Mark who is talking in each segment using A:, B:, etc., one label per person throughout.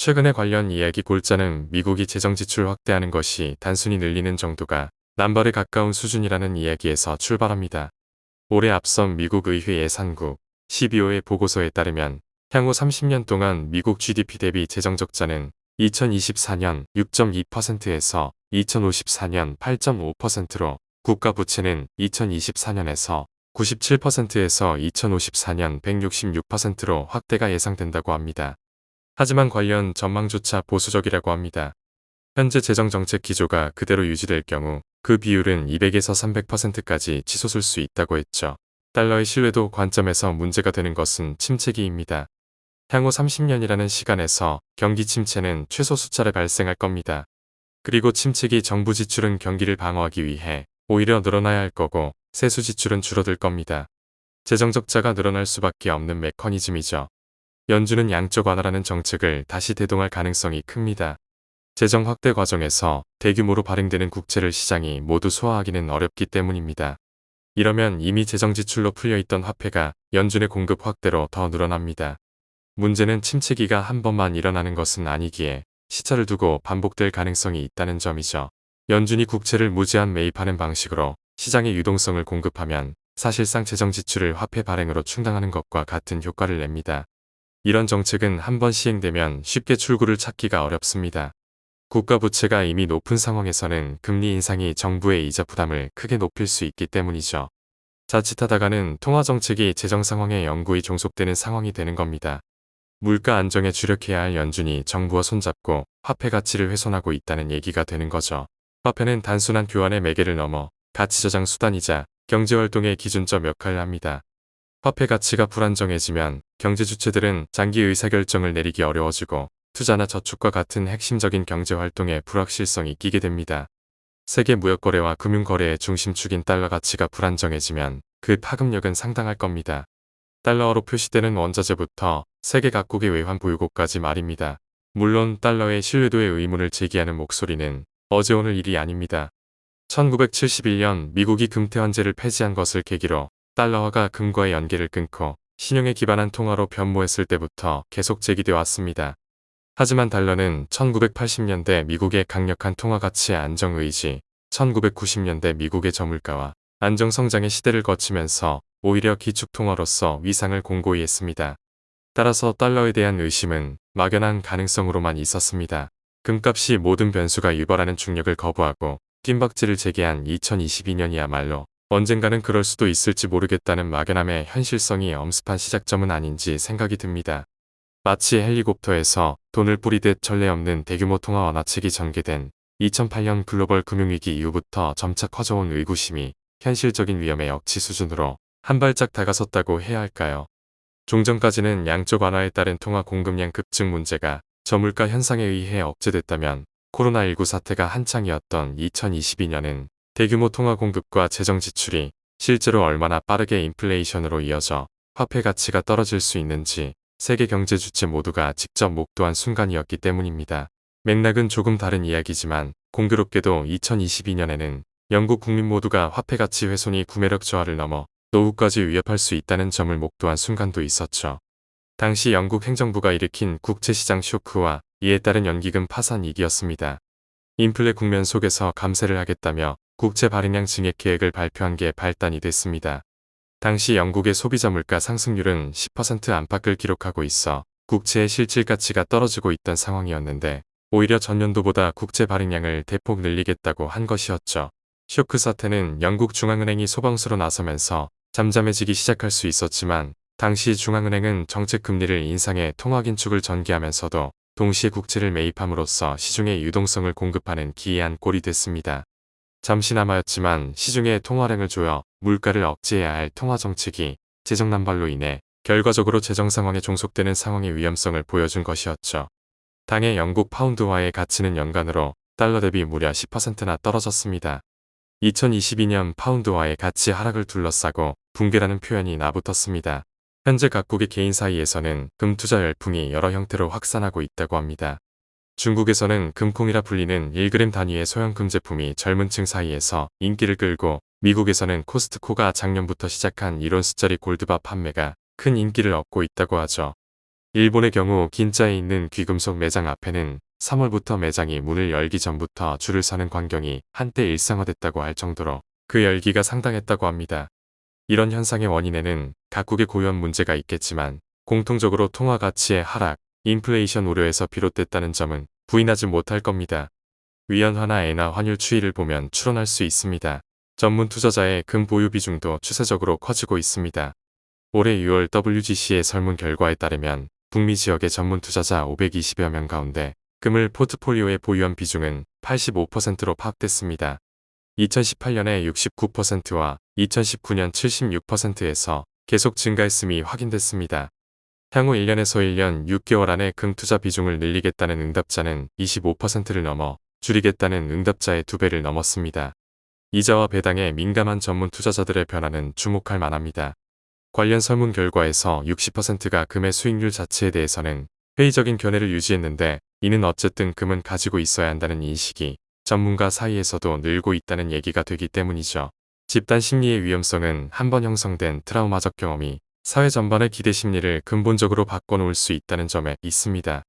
A: 최근에 관련 이야기 골자는 미국이 재정 지출 확대하는 것이 단순히 늘리는 정도가 남발에 가까운 수준이라는 이야기에서 출발합니다. 올해 앞선 미국 의회 예산국 12호의 보고서에 따르면 향후 30년 동안 미국 GDP 대비 재정 적자는 2024년 6.2%에서 2054년 8.5%로 국가 부채는 2024년에서 97%에서 2054년 166%로 확대가 예상된다고 합니다. 하지만 관련 전망조차 보수적이라고 합니다. 현재 재정정책 기조가 그대로 유지될 경우 그 비율은 200에서 300%까지 치솟을 수 있다고 했죠. 달러의 신뢰도 관점에서 문제가 되는 것은 침체기입니다. 향후 30년이라는 시간에서 경기 침체는 최소 숫자를 발생할 겁니다. 그리고 침체기 정부 지출은 경기를 방어하기 위해 오히려 늘어나야 할 거고 세수 지출은 줄어들 겁니다. 재정 적자가 늘어날 수밖에 없는 메커니즘이죠. 연준은 양적 완화라는 정책을 다시 대동할 가능성이 큽니다. 재정 확대 과정에서 대규모로 발행되는 국채를 시장이 모두 소화하기는 어렵기 때문입니다. 이러면 이미 재정 지출로 풀려있던 화폐가 연준의 공급 확대로 더 늘어납니다. 문제는 침체기가 한 번만 일어나는 것은 아니기에 시차를 두고 반복될 가능성이 있다는 점이죠. 연준이 국채를 무제한 매입하는 방식으로 시장의 유동성을 공급하면 사실상 재정 지출을 화폐 발행으로 충당하는 것과 같은 효과를 냅니다. 이런 정책은 한 번 시행되면 쉽게 출구를 찾기가 어렵습니다. 국가 부채가 이미 높은 상황에서는 금리 인상이 정부의 이자 부담을 크게 높일 수 있기 때문이죠. 자칫하다가는 통화정책이 재정 상황에 영구히 종속되는 상황이 되는 겁니다. 물가 안정에 주력해야 할 연준이 정부와 손잡고 화폐 가치를 훼손하고 있다는 얘기가 되는 거죠. 화폐는 단순한 교환의 매개를 넘어 가치 저장 수단이자 경제활동의 기준점 역할을 합니다. 화폐 가치가 불안정해지면 경제 주체들은 장기 의사결정을 내리기 어려워지고 투자나 저축과 같은 핵심적인 경제활동에 불확실성이 끼게 됩니다. 세계 무역거래와 금융거래의 중심축인 달러 가치가 불안정해지면 그 파급력은 상당할 겁니다. 달러로 표시되는 원자재부터 세계 각국의 외환 보유고까지 말입니다. 물론 달러의 신뢰도의 의문을 제기하는 목소리는 어제 오늘 일이 아닙니다. 1971년 미국이 금태환제를 폐지한 것을 계기로 달러화가 금과의 연계를 끊고 신용에 기반한 통화로 변모했을 때부터 계속 제기되어 왔습니다. 하지만 달러는 1980년대 미국의 강력한 통화 가치의 안정 의지, 1990년대 미국의 저물가와 안정성장의 시대를 거치면서 오히려 기축통화로서 위상을 공고히 했습니다. 따라서 달러에 대한 의심은 막연한 가능성으로만 있었습니다. 금값이 모든 변수가 유발하는 중력을 거부하고 뜀박질을 재개한 2022년이야말로 언젠가는 그럴 수도 있을지 모르겠다는 막연함의 현실성이 엄습한 시작점은 아닌지 생각이 듭니다. 마치 헬리콥터에서 돈을 뿌리듯 전례 없는 대규모 통화 완화책이 전개된 2008년 글로벌 금융위기 이후부터 점차 커져온 의구심이 현실적인 위험의 억치 수준으로 한 발짝 다가섰다고 해야 할까요? 종전까지는 양적 완화에 따른 통화 공급량 급증 문제가 저물가 현상에 의해 억제됐다면 코로나19 사태가 한창이었던 2022년은 대규모 통화 공급과 재정 지출이 실제로 얼마나 빠르게 인플레이션으로 이어져 화폐 가치가 떨어질 수 있는지 세계 경제 주체 모두가 직접 목도한 순간이었기 때문입니다. 맥락은 조금 다른 이야기지만 공교롭게도 2022년에는 영국 국민 모두가 화폐 가치 훼손이 구매력 저하를 넘어 노후까지 위협할 수 있다는 점을 목도한 순간도 있었죠. 당시 영국 행정부가 일으킨 국채시장 쇼크와 이에 따른 연기금 파산 위기였습니다. 인플레 국면 속에서 감세를 하겠다며 국채 발행량 증액 계획을 발표한 게 발단이 됐습니다. 당시 영국의 소비자 물가 상승률은 10% 안팎을 기록하고 있어 국채의 실질 가치가 떨어지고 있던 상황이었는데 오히려 전년도보다 국채 발행량을 대폭 늘리겠다고 한 것이었죠. 쇼크 사태는 영국 중앙은행이 소방수로 나서면서 잠잠해지기 시작할 수 있었지만 당시 중앙은행은 정책 금리를 인상해 통화 긴축을 전개하면서도 동시에 국채를 매입함으로써 시중에 유동성을 공급하는 기이한 꼴이 됐습니다. 잠시나마였지만 시중의 통화량을 조여 물가를 억제해야 할 통화정책이 재정난발로 인해 결과적으로 재정 상황에 종속되는 상황의 위험성을 보여준 것이었죠. 당해 영국 파운드화의 가치는 연간으로 달러 대비 무려 10%나 떨어졌습니다. 2022년 파운드화의 가치 하락을 둘러싸고 붕괴라는 표현이 나붙었습니다. 현재 각국의 개인 사이에서는 금투자 열풍이 여러 형태로 확산하고 있다고 합니다. 중국에서는 금콩이라 불리는 1g 단위의 소형금 제품이 젊은 층 사이에서 인기를 끌고 미국에서는 코스트코가 작년부터 시작한 이론수짜리 골드바 판매가 큰 인기를 얻고 있다고 하죠. 일본의 경우 긴자에 있는 귀금속 매장 앞에는 3월부터 매장이 문을 열기 전부터 줄을 서는 광경이 한때 일상화됐다고 할 정도로 그 열기가 상당했다고 합니다. 이런 현상의 원인에는 각국의 고유한 문제가 있겠지만 공통적으로 통화 가치의 하락, 인플레이션 우려에서 비롯됐다는 점은 부인하지 못할 겁니다. 위안화나 엔화 환율 추이를 보면 추론할 수 있습니다. 전문 투자자의 금 보유 비중도 추세적으로 커지고 있습니다. 올해 6월 WGC의 설문 결과에 따르면 북미 지역의 전문 투자자 520여 명 가운데 금을 포트폴리오에 보유한 비중은 85%로 파악됐습니다. 2018년에 69%와 2019년 76%에서 계속 증가했음이 확인됐습니다. 향후 1년에서 1년 6개월 안에 금 투자 비중을 늘리겠다는 응답자는 25%를 넘어 줄이겠다는 응답자의 2배를 넘었습니다. 이자와 배당에 민감한 전문 투자자들의 변화는 주목할 만합니다. 관련 설문 결과에서 60%가 금의 수익률 자체에 대해서는 회의적인 견해를 유지했는데, 이는 어쨌든 금은 가지고 있어야 한다는 인식이 전문가 사이에서도 늘고 있다는 얘기가 되기 때문이죠. 집단 심리의 위험성은 한번 형성된 트라우마적 경험이 사회 전반의 기대 심리를 근본적으로 바꿔놓을 수 있다는 점에 있습니다.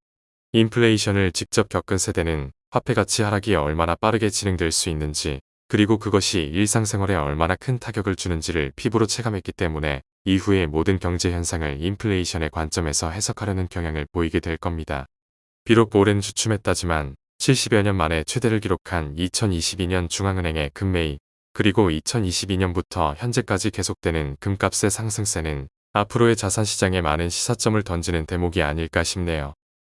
A: 인플레이션을 직접 겪은 세대는 화폐 가치 하락이 얼마나 빠르게 진행될 수 있는지, 그리고 그것이 일상생활에 얼마나 큰 타격을 주는지를 피부로 체감했기 때문에 이후의 모든 경제 현상을 인플레이션의 관점에서 해석하려는 경향을 보이게 될 겁니다. 비록 올해는 주춤했다지만 70여 년 만에 최대를 기록한 2022년 중앙은행의 금매입, 그리고 2022년부터 현재까지 계속되는 금값의 상승세는 앞으로의 자산시장에 많은 시사점을 던지는 대목이 아닐까 싶네요.